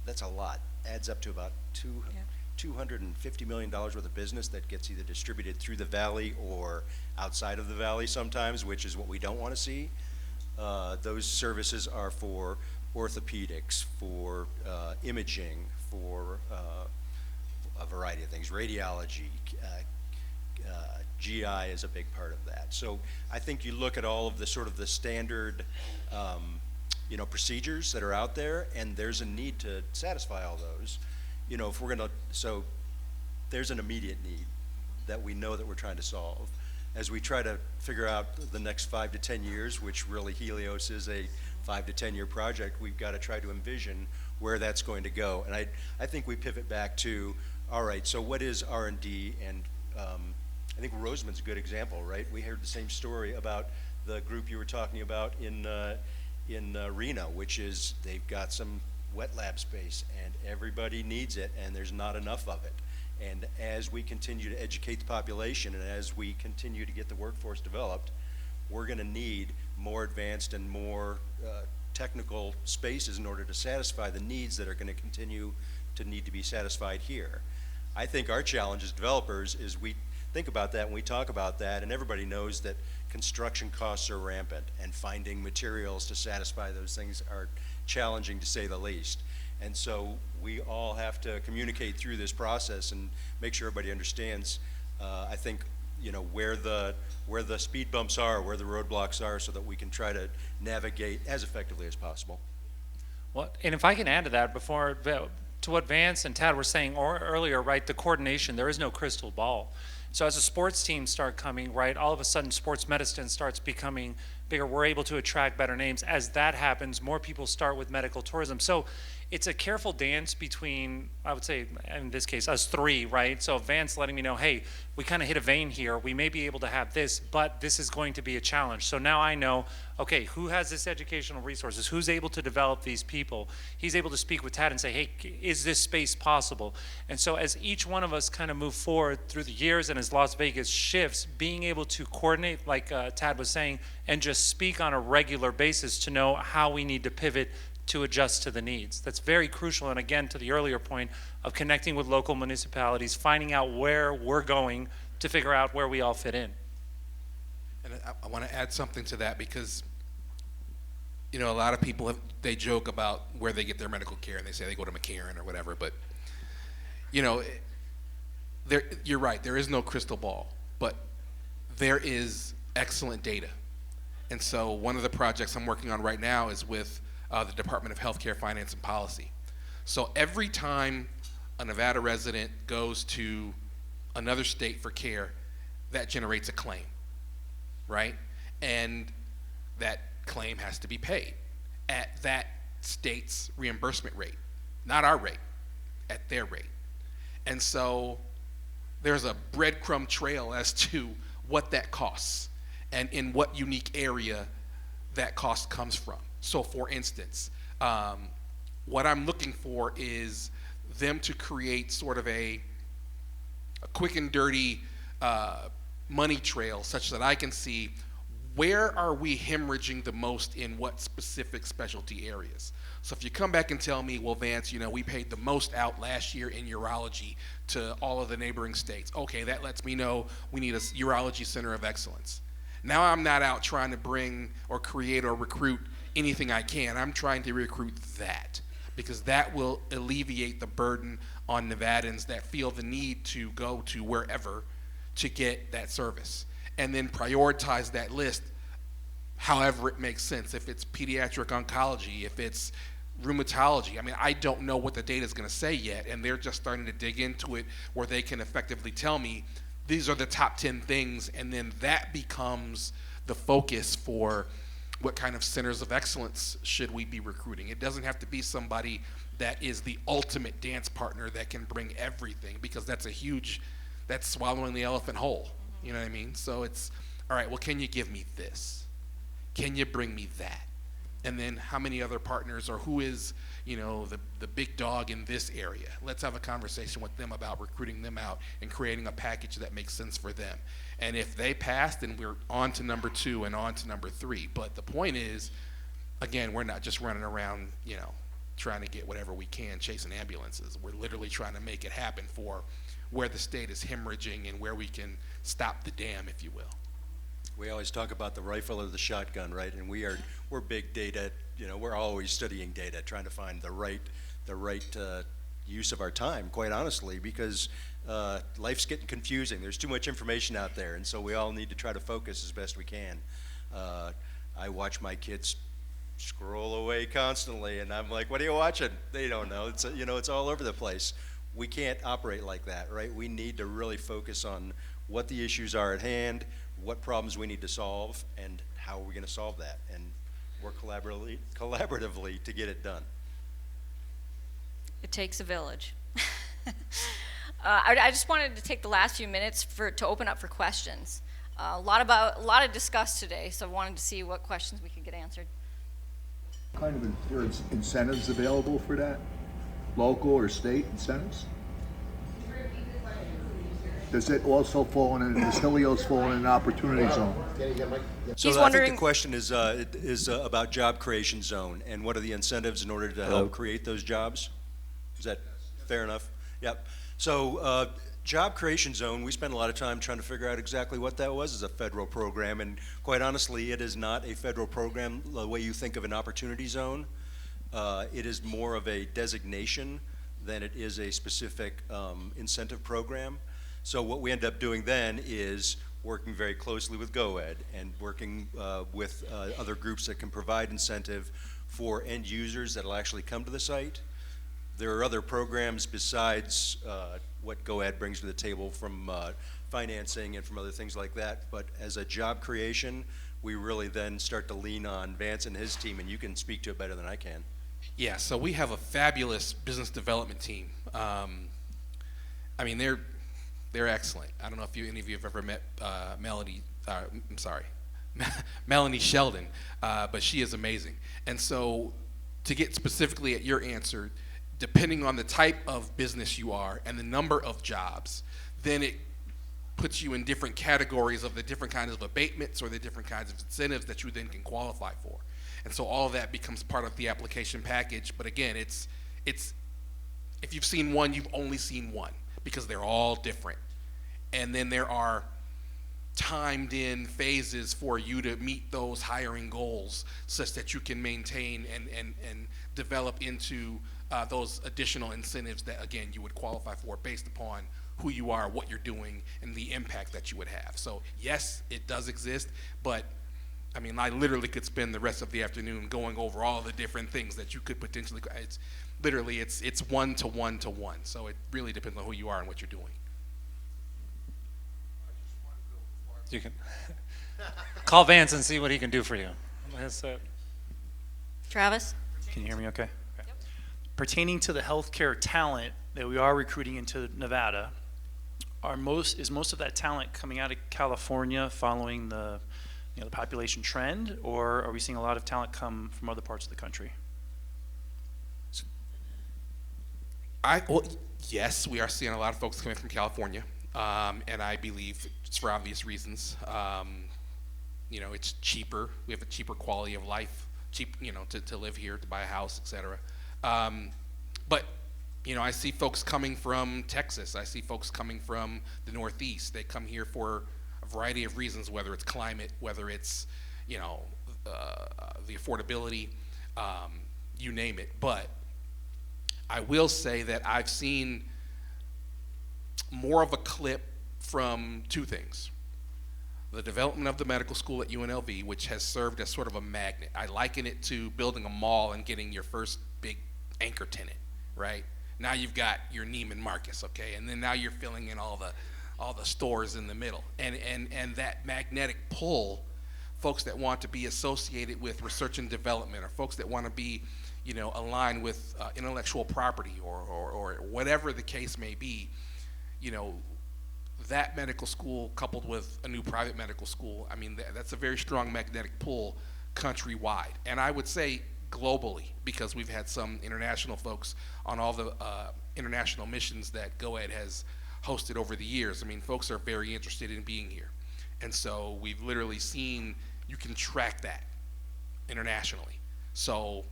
That's a lot. Adds up to about $250 million worth of business that gets either distributed through the valley or outside of the valley sometimes, which is what we don't want to see. Those services are for orthopedics, for imaging, for a variety of things, radiology, GI is a big part of that. So I think you look at all of the sort of the standard procedures that are out there, and there's a need to satisfy all those. If we're gonna, so there's an immediate need that we know that we're trying to solve. As we try to figure out the next 5 to 10 years, which really Helios is a 5 to 10 year project, we've got to try to envision where that's going to go. And I think we pivot back to, all right, so what is R&D? And I think Rosamond's a good example, right? We heard the same story about the group you were talking about in Reno, which is they've got some wet lab space and everybody needs it and there's not enough of it. And as we continue to educate the population and as we continue to get the workforce developed, we're going to need more advanced and more technical spaces in order to satisfy the needs that are going to continue to need to be satisfied here. I think our challenge as developers is we think about that and we talk about that, and everybody knows that construction costs are rampant and finding materials to satisfy those things are challenging, to say the least. And so we all have to communicate through this process and make sure everybody understands, I think, where the speed bumps are, where the roadblocks are, so that we can try to navigate as effectively as possible. Well, and if I can add to that, to what Vance and Tad were saying earlier, right, the coordination, there is no crystal ball. So as the sports teams start coming, right, all of a sudden sports medicine starts becoming bigger. We're able to attract better names. As that happens, more people start with medical tourism. So it's a careful dance between, I would say, in this case, us three, right? So Vance letting me know, hey, we kind of hit a vein here. We may be able to have this, but this is going to be a challenge. So now I know, okay, who has this educational resources? Who's able to develop these people? He's able to speak with Tad and say, hey, is this space possible? And so as each one of us kind of move forward through the years and as Las Vegas shifts, being able to coordinate, like Tad was saying, and just speak on a regular basis to know how we need to pivot to adjust to the needs. That's very crucial, and again, to the earlier point of connecting with local municipalities, finding out where we're going to figure out where we all fit in. And I want to add something to that because, a lot of people, they joke about where they get their medical care, and they say they go to McCarran or whatever, but, you're right, there is no crystal ball, but there is excellent data. And so one of the projects I'm working on right now is with the Department of Healthcare, Finance, and Policy. So every time a Nevada resident goes to another state for care, that generates a claim, right? And that claim has to be paid at that state's reimbursement rate, not our rate, at their rate. And so there's a breadcrumb trail as to what that costs and in what unique area that cost comes from. So for instance, what I'm looking for is them to create sort of a quick and dirty money trail such that I can see where are we hemorrhaging the most in what specific specialty areas. So if you come back and tell me, well, Vance, we paid the most out last year in urology to all of the neighboring states. Okay, that lets me know we need a urology center of excellence. Now I'm not out trying to bring or create or recruit anything I can. I'm trying to recruit that, because that will alleviate the burden on Nevadans that feel the need to go to wherever to get that service. And then prioritize that list however it makes sense. If it's pediatric oncology, if it's rheumatology. I mean, I don't know what the data is going to say yet, and they're just starting to dig into it where they can effectively tell me these are the top 10 things, and then that becomes the focus for what kind of centers of excellence should we be recruiting. It doesn't have to be somebody that is the ultimate dance partner that can bring everything, because that's swallowing the elephant whole. You know what I mean? So it's, all right, well, can you give me this? Can you bring me that? And then how many other partners, or who is, the big dog in this area? Let's have a conversation with them about recruiting them out and creating a package that makes sense for them. And if they pass, then we're on to number 2 and on to number 3. But the point is, again, we're not just running around, trying to get whatever we can, chasing ambulances. We're literally trying to make it happen for where the state is hemorrhaging and where we can stop the dam, if you will. We always talk about the rifle or the shotgun, right? And we're big data. We're always studying data, trying to find the right use of our time. Quite honestly, because life's getting confusing. There's too much information out there, and so we all need to try to focus as best we can. I watch my kids scroll away constantly, and I'm like, "What are you watching?" They don't know. It's all over the place. We can't operate like that, right? We need to really focus on what the issues are at hand, what problems we need to solve, and how are we going to solve that, and work collaboratively to get it done. It takes a village. I just wanted to take the last few minutes to open up for questions. A lot of discussed today, so I wanted to see what questions we could get answered. There are incentives available for that? Local or state incentives? Does it also fall in, does Helios fall in an opportunity zone? So He's I wondering- think the question is about job creation zone, and what are the incentives in order to help create those jobs? Is that fair enough? Yep. So job creation zone, we spent a lot of time trying to figure out exactly what that was as a federal program, and quite honestly, it is not a federal program the way you think of an opportunity zone. It is more of a designation than it is a specific incentive program. So what we end up doing then is working very closely with GoEd and working with other groups that can provide incentive for end users that will actually come to the site. There are other programs besides what GoEd brings to the table from financing and from other things like that, but as a job creation, we really then start to lean on Vance and his team, and you can speak to it better than I can. Yeah, so we have a fabulous business development team. I mean, they're excellent. I don't know if any of you have ever met Melanie Sheldon, but she is amazing. And so to get specifically at your answer, depending on the type of business you are and the number of jobs, then it puts you in different categories of the different kinds of abatements or the different kinds of incentives that you then can qualify for. And so all of that becomes part of the application package. But again, it's if you've seen one, you've only seen one, because they're all different. And then there are timed in phases for you to meet those hiring goals such that you can maintain and develop into those additional incentives that, again, you would qualify for based upon who you are, what you're doing, and the impact that you would have. So yes, it does exist, but I mean, I literally could spend the rest of the afternoon going over all the different things that you could potentially. It's literally it's 1 to 1 to 1. So it really depends on who you are and what you're doing. You can call Vance and see what he can do for you. That's it. Travis? Can you hear me okay? Okay. Pertaining to the healthcare talent that we are recruiting into Nevada, is most of that talent coming out of California following the the population trend, or are we seeing a lot of talent come from other parts of the country? Well, yes, we are seeing a lot of folks coming from California, and I believe it's for obvious reasons. It's cheaper. We have a cheaper quality of life, to live here, to buy a house, etc. But I see folks coming from Texas. I see folks coming from the Northeast. They come here for a variety of reasons, whether it's climate, whether it's the affordability, you name it. But I will say that I've seen more of a clip from two things. The development of the medical school at UNLV, which has served as sort of a magnet. I liken it to building a mall and getting your first big anchor tenant, right? Now you've got your Neiman Marcus, okay? And then now you're filling in all the stores in the middle. And that magnetic pull, folks that want to be associated with research and development, or folks that want to be aligned with intellectual property or whatever the case may be, that medical school coupled with a new private medical school, I mean, that's a very strong magnetic pull countrywide. And I would say globally, because we've had some international folks on all the international missions that GoEd has hosted over the years. I mean, folks are very interested in being here. And so we've literally seen, you can track that internationally. So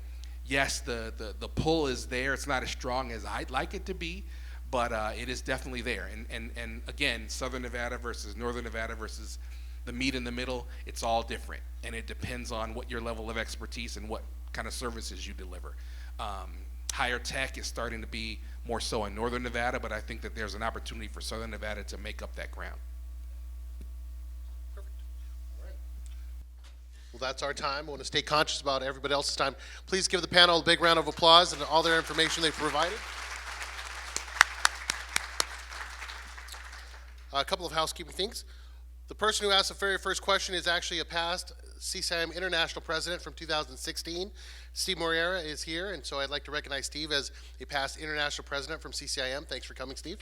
yes, the pull is there. It's not as strong as I'd like it to be, but it is definitely there. And again, Southern Nevada versus Northern Nevada versus the meat in the middle, it's all different. And it depends on what your level of expertise and what kind of services you deliver. Higher tech is starting to be more so in Northern Nevada, but I think that there's an opportunity for Southern Nevada to make up that ground. Perfect. All right. Well, that's our time. I want to stay conscious about everybody else's time. Please give the panel a big round of applause and all their information they provided. A couple of housekeeping things. The person who asked the very first question is actually a past CCIM International President from 2016. Steve Moriera is here, and so I'd like to recognize Steve as a past International President from CCIM. Thanks for coming, Steve.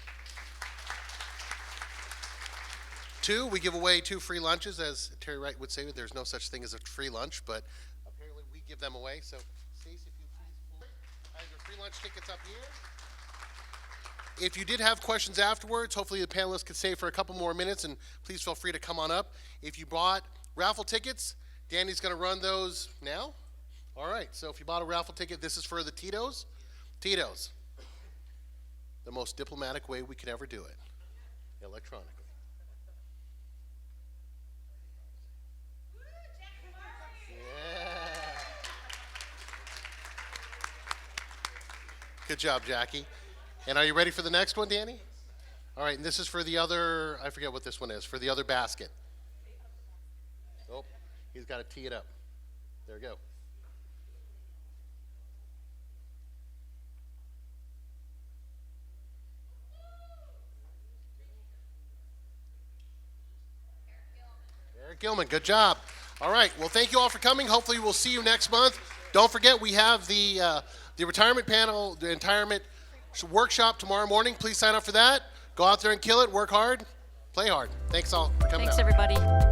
2, we give away 2 free lunches. As Terry Wright would say, there's no such thing as a free lunch, but apparently we give them away. So, Stacey, if you please pull it. I have your free lunch tickets up here. If you did have questions afterwards, hopefully the panelists could stay for a couple more minutes, and please feel free to come on up. If you bought raffle tickets, Danny's going to run those now. All right, so if you bought a raffle ticket, this is for the Tito's. Tito's. The most diplomatic way we could ever do it, electronically. Yeah. Good job, Jackie. And are you ready for the next one, Danny? All right, and this is for the other, I forget what this one is, for the other basket. Oh, he's got to tee it up. There we go. Eric Gilman, good job. All right, well, thank you all for coming. Hopefully we'll see you next month. Don't forget, we have the retirement panel, the retirement workshop tomorrow morning. Please sign up for that. Go out there and kill it, work hard, play hard. Thanks all for coming out. Thanks, everybody.